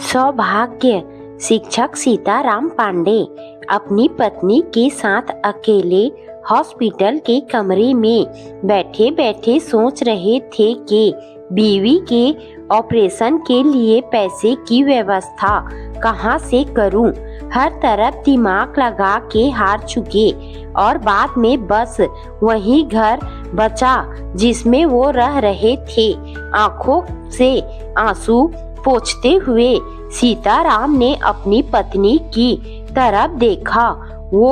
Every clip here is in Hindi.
सौभाग्य। शिक्षक सीताराम पांडे अपनी पत्नी के साथ अकेले हॉस्पिटल के कमरे में बैठे बैठे सोच रहे थे कि बीवी के ऑपरेशन के लिए पैसे की व्यवस्था कहाँ से करूं। हर तरफ दिमाग लगा के हार चुके और बाद में बस वही घर बचा जिसमें वो रह रहे थे। आंखों से आंसू पोंछते हुए सीताराम ने अपनी पत्नी की तरफ देखा। वो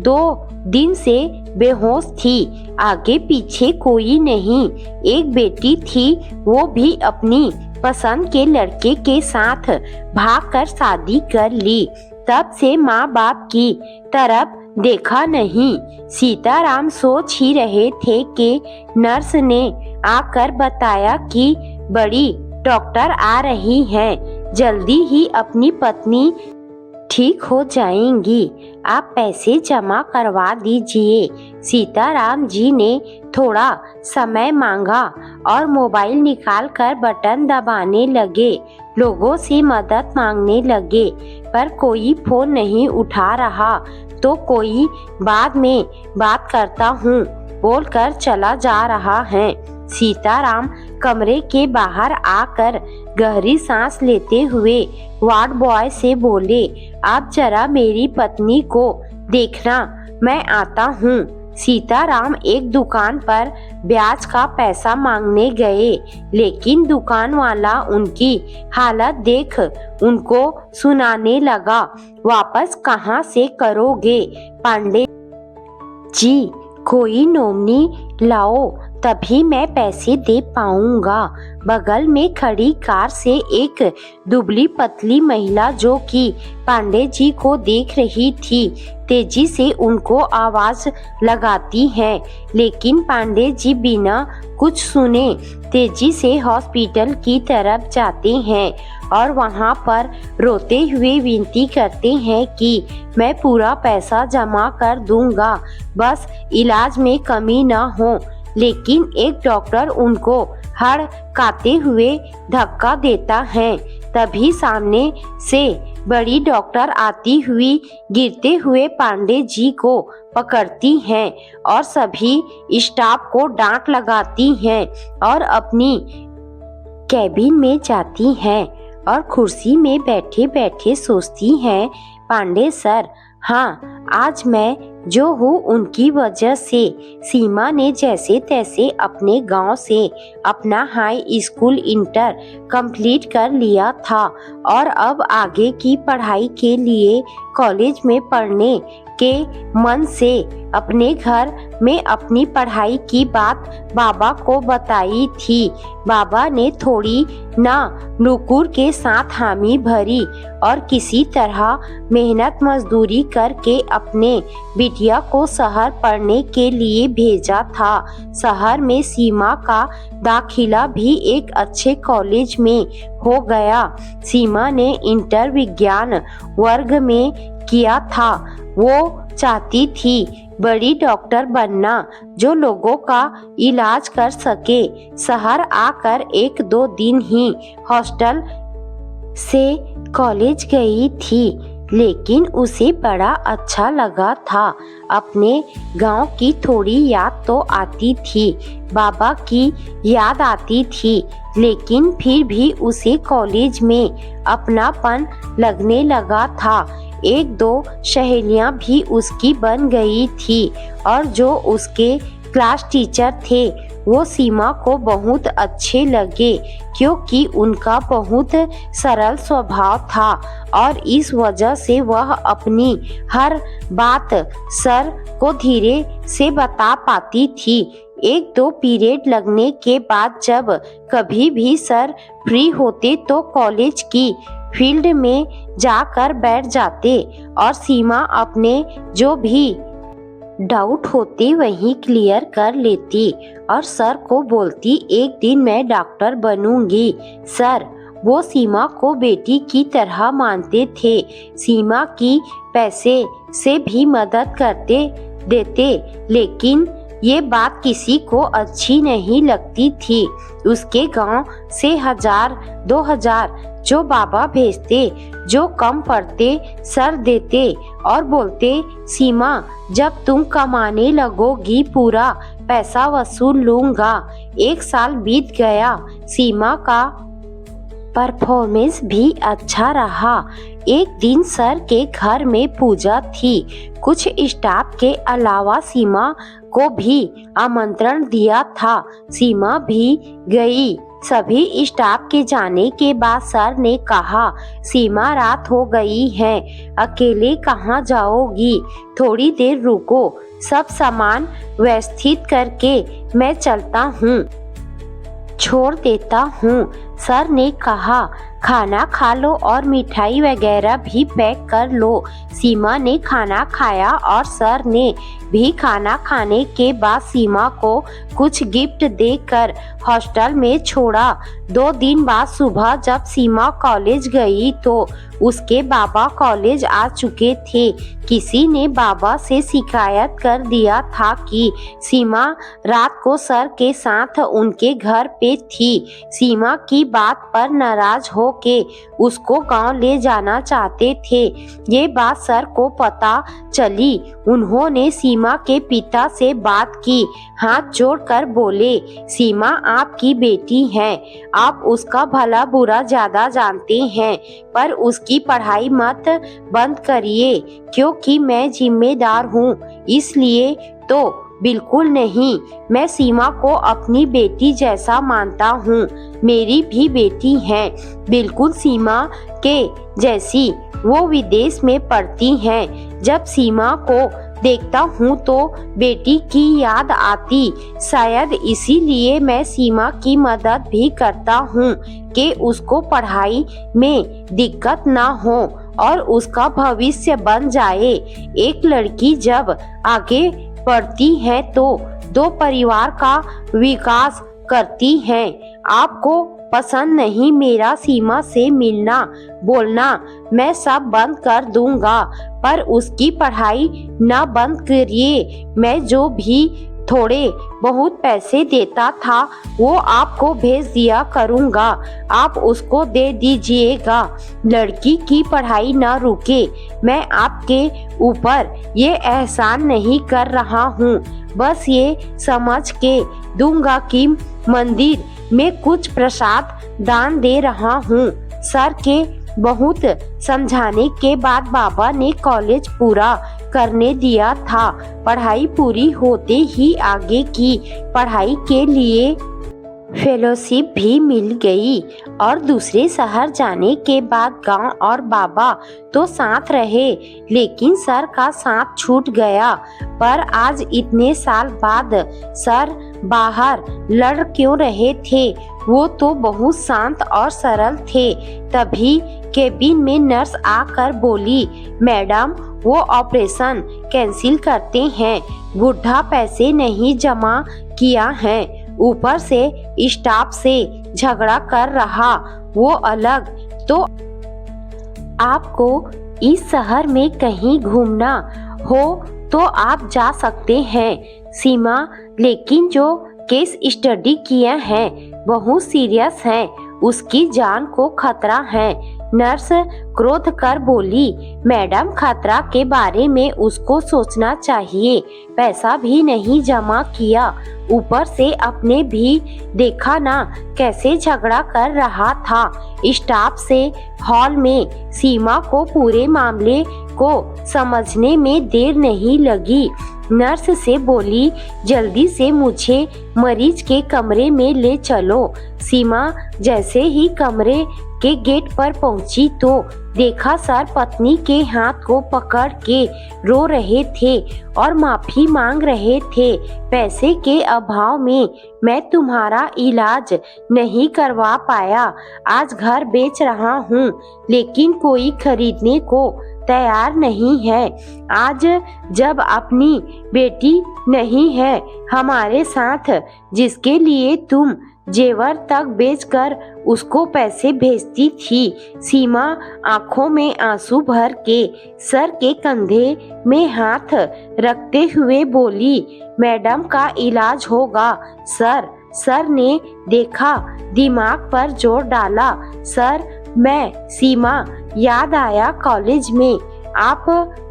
2 दिन से बेहोश थी, आगे पीछे कोई नहीं। एक बेटी थी, वो भी अपनी पसंद के लड़के के साथ भागकर शादी कर ली। तब से माँ बाप की तरफ देखा नहीं। सीताराम सोच ही रहे थे कि नर्स ने आकर बताया कि बड़ी डॉक्टर आ रही हैं, जल्दी ही अपनी पत्नी ठीक हो जाएंगी, आप पैसे जमा करवा दीजिए। सीताराम जी ने थोड़ा समय मांगा और मोबाइल निकालकर बटन दबाने लगे। लोगों से मदद मांगने लगे, पर कोई फोन नहीं उठा रहा। तो कोई बाद में बात करता हूँ बोलकर चला जा रहा है। सीताराम कमरे के बाहर आकर गहरी सांस लेते हुए वार्ड बॉय से बोले, आप जरा मेरी पत्नी को देखना, मैं आता हूँ। सीताराम एक दुकान पर ब्याज का पैसा मांगने गए, लेकिन दुकान वाला उनकी हालत देख उनको सुनाने लगा, वापस कहाँ से करोगे पांडे जी, कोई नॉमिनी लाओ तभी मैं पैसे दे पाऊंगा। बगल में खड़ी कार से एक दुबली पतली महिला जो कि पांडे जी को देख रही थी, तेजी से उनको आवाज लगाती है, लेकिन पांडे जी बिना कुछ सुने तेजी से हॉस्पिटल की तरफ जाते हैं और वहां पर रोते हुए विनती करते हैं कि मैं पूरा पैसा जमा कर दूंगा, बस इलाज में कमी ना हो। लेकिन एक डॉक्टर उनको हड़काते हुए धक्का देता है। तभी सामने से बड़ी डॉक्टर आती हुई गिरते हुए पांडे जी को पकड़ती हैं और सभी स्टाफ को डांट लगाती हैं और अपनी कैबिन में जाती हैं और कुर्सी में बैठे बैठे सोचती हैं, पांडे सर, हाँ आज मैं जो हूँ उनकी वजह से। सीमा ने जैसे तैसे अपने गांव से अपना हाई स्कूल इंटर कंप्लीट कर लिया था और अब आगे की पढ़ाई के लिए कॉलेज में पढ़ने के मन से अपने घर में अपनी पढ़ाई की बात बाबा को बताई थी। बाबा ने थोड़ी ना नुकुर के साथ हामी भरी और किसी तरह मेहनत मजदूरी करके अपने बिटिया को शहर पढ़ने के लिए भेजा था। शहर में सीमा का दाखिला भी एक अच्छे कॉलेज में हो गया। सीमा ने इंटर विज्ञान वर्ग में किया था। वो चाहती थी बड़ी डॉक्टर बनना जो लोगों का इलाज कर सके। शहर आकर 1-2 दिन ही हॉस्टल से कॉलेज गई थी, लेकिन उसे बड़ा अच्छा लगा था। अपने गांव की थोड़ी याद तो आती थी, बाबा की याद आती थी, लेकिन फिर भी उसे कॉलेज में अपनापन लगने लगा था। 1-2 सहेलियां भी उसकी बन गई थी और जो उसके क्लास टीचर थे वो सीमा को बहुत अच्छे लगे, क्योंकि उनका बहुत सरल स्वभाव था और इस वजह से वह अपनी हर बात सर को धीरे से बता पाती थी। 1-2 पीरियड लगने के बाद जब कभी भी सर फ्री होते तो कॉलेज की फील्ड में जाकर बैठ जाते और सीमा अपने जो भी डाउट होते वहीं क्लियर कर लेती और सर को बोलती, एक दिन मैं डॉक्टर बनूंगी। सर वो सीमा को बेटी की तरह मानते थे। सीमा की पैसे से भी मदद करते देते, लेकिन ये बात किसी को अच्छी नहीं लगती थी। उसके गांव से 1000-2000 जो बाबा भेजते, जो कम पड़ते सर देते और बोलते, सीमा जब तुम कमाने लगोगी पूरा पैसा वसूल लूंगा। 1 साल बीत गया, सीमा का परफॉर्मेंस भी अच्छा रहा। एक दिन सर के घर में पूजा थी। कुछ स्टाफ के अलावा सीमा को भी आमंत्रण दिया था। सीमा भी गई। सभी स्टाफ के जाने के बाद सर ने कहा, सीमा रात हो गई है, अकेले कहाँ जाओगी? थोड़ी देर रुको, सब सामान व्यवस्थित करके मैं चलता हूँ, छोड़ देता हूँ। सर ने कहा, खाना खा लो और मिठाई वगैरह भी पैक कर लो। सीमा ने खाना खाया और सर ने भी खाना खाने के बाद सीमा को कुछ गिफ्ट देकर हॉस्टल में छोड़ा। 2 दिन बाद सुबह जब सीमा कॉलेज गई तो उसके बाबा कॉलेज आ चुके थे। किसी ने बाबा से शिकायत कर दिया था कि सीमा रात को सर के साथ उनके घर पे थी। सीमा की बात पर नाराज होके उसको गांव ले जाना चाहते थे। ये बात सर को पता चली। उन्होंने सीमा के पिता से बात की। हाथ जोड़कर बोले, सीमा आपकी बेटी है, आप उसका भला बुरा ज्यादा जानते हैं, पर उसकी पढ़ाई मत बंद करिए, क्योंकि मैं जिम्मेदार हूँ, इसलिए तो बिल्कुल नहीं। मैं सीमा को अपनी बेटी जैसा मानता हूँ। मेरी भी बेटी है, बिल्कुल सीमा के जैसी। वो विदेश में पढ़ती हैं। जब सीमा को देखता हूँ तो बेटी की याद आती। शायद इसीलिए मैं सीमा की मदद भी करता हूँ कि उसको पढ़ाई में दिक्कत ना हो और उसका भविष्य बन जाए। एक लड़की जब आगे बढ़ती है तो 2 परिवार का विकास करती है। आपको पसंद नहीं मेरा सीमा से मिलना बोलना, मैं सब बंद कर दूंगा, पर उसकी पढ़ाई न बंद करिए। मैं जो भी थोड़े बहुत पैसे देता था वो आपको भेज दिया करूंगा, आप उसको दे दीजिएगा। लड़की की पढ़ाई न रुके। मैं आपके ऊपर ये एहसान नहीं कर रहा हूँ, बस ये समझ के दूंगा कि मंदिर में कुछ प्रसाद दान दे रहा हूँ। सर के बहुत समझाने के बाद बाबा ने कॉलेज पूरा करने दिया था। पढ़ाई पूरी होते ही आगे की पढ़ाई के लिए फेलोशिप भी मिल गई और दूसरे शहर जाने के बाद गांव और बाबा तो साथ रहे, लेकिन सर का साथ छूट गया। पर आज इतने साल बाद सर बाहर लड़ क्यों रहे थे? वो तो बहुत शांत और सरल थे। तभी केबिन में नर्स आकर बोली, मैडम वो ऑपरेशन कैंसिल करते हैं, बुढ़ा पैसे नहीं जमा किया है, ऊपर से स्टाफ से झगड़ा कर रहा, वो अलग। तो आपको इस शहर में कहीं घूमना हो तो आप जा सकते हैं सीमा, लेकिन जो केस स्टडी किया है बहुत सीरियस है, उसकी जान को खतरा है। नर्स क्रोध कर बोली, मैडम खतरा के बारे में उसको सोचना चाहिए, पैसा भी नहीं जमा किया, ऊपर से अपने भी देखा ना कैसे झगड़ा कर रहा था स्टाफ से। हॉल में सीमा को पूरे मामले को समझने में देर नहीं लगी। नर्स से बोली, जल्दी से मुझे मरीज के कमरे में ले चलो। सीमा जैसे ही कमरे के गेट पर पहुंची तो देखा सर पत्नी के हाथ को पकड़ के रो रहे थे और माफी मांग रहे थे। पैसे के अभाव में मैं तुम्हारा इलाज नहीं करवा पाया, आज घर बेच रहा हूँ, लेकिन कोई खरीदने को तैयार नहीं है। आज जब अपनी बेटी नहीं है हमारे साथ, जिसके लिए तुम जेवर तक बेचकर उसको पैसे भेजती थी। सीमा आंखों में आंसू भर के सर के कंधे में हाथ रखते हुए बोली, मैडम का इलाज होगा सर। सर ने देखा, दिमाग पर जोर डाला। सर मैं सीमा, याद आया कॉलेज में आप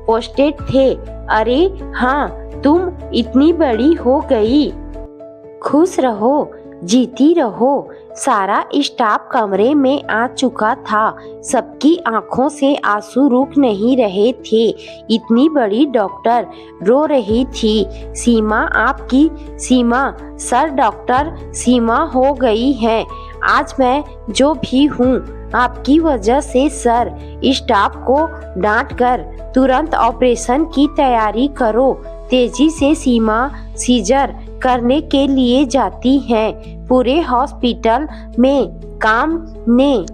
पोस्टेड थे। अरे हाँ, तुम इतनी बड़ी हो गई। खुश रहो, जीती रहो। सारा स्टाफ कमरे में आ चुका था। सबकी आंखों से आंसू रुक नहीं रहे थे। इतनी बड़ी डॉक्टर रो रही थी। सीमा, आपकी सीमा, सर डॉक्टर सीमा हो गई है। आज मैं जो भी हूँ आपकी वजह से सर। स्टाफ को डांट कर तुरंत ऑपरेशन की तैयारी करो। तेजी से सीमा सीजर करने के लिए जाती हैं। पूरे हॉस्पिटल में काम ने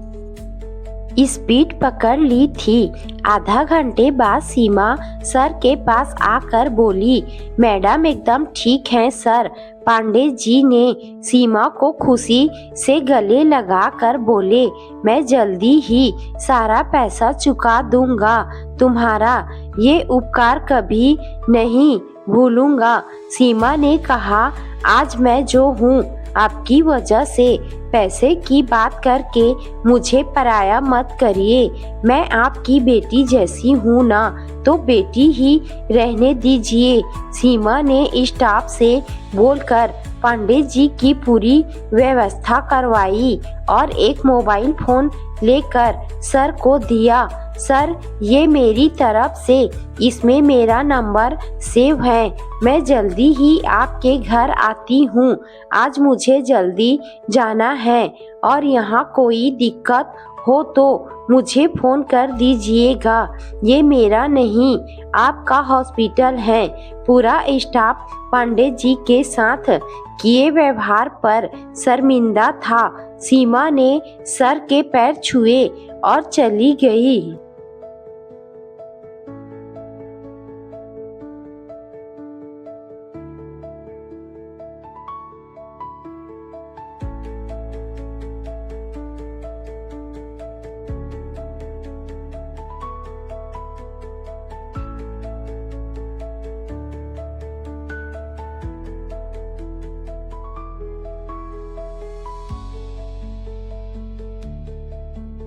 स्पीड पकड़ ली थी। आधा घंटे बाद सीमा सर के पास आकर बोली, मैडम एकदम ठीक हैं सर। पांडे जी ने सीमा को खुशी से गले लगाकर बोले, मैं जल्दी ही सारा पैसा चुका दूंगा। तुम्हारा ये उपकार कभी नहीं भूलूंगा। सीमा ने कहा, आज मैं जो हूँ आपकी वजह से। पैसे की बात करके मुझे पराया मत करिए। मैं आपकी बेटी जैसी हूँ ना, तो बेटी ही रहने दीजिए। सीमा ने स्टाफ से बोलकर पांडे जी की पूरी व्यवस्था करवाई और एक मोबाइल फोन लेकर सर को दिया। सर, ये मेरी तरफ से, इसमें मेरा नंबर सेव है। मैं जल्दी ही आपके घर आती हूँ। आज मुझे जल्दी जाना है और यहाँ कोई दिक्कत हो तो मुझे फोन कर दीजिएगा। ये मेरा नहीं, आपका हॉस्पिटल है। पूरा स्टाफ पांडे जी के साथ किए व्यवहार पर शर्मिंदा था। सीमा ने सर के पैर छुए और चली गई।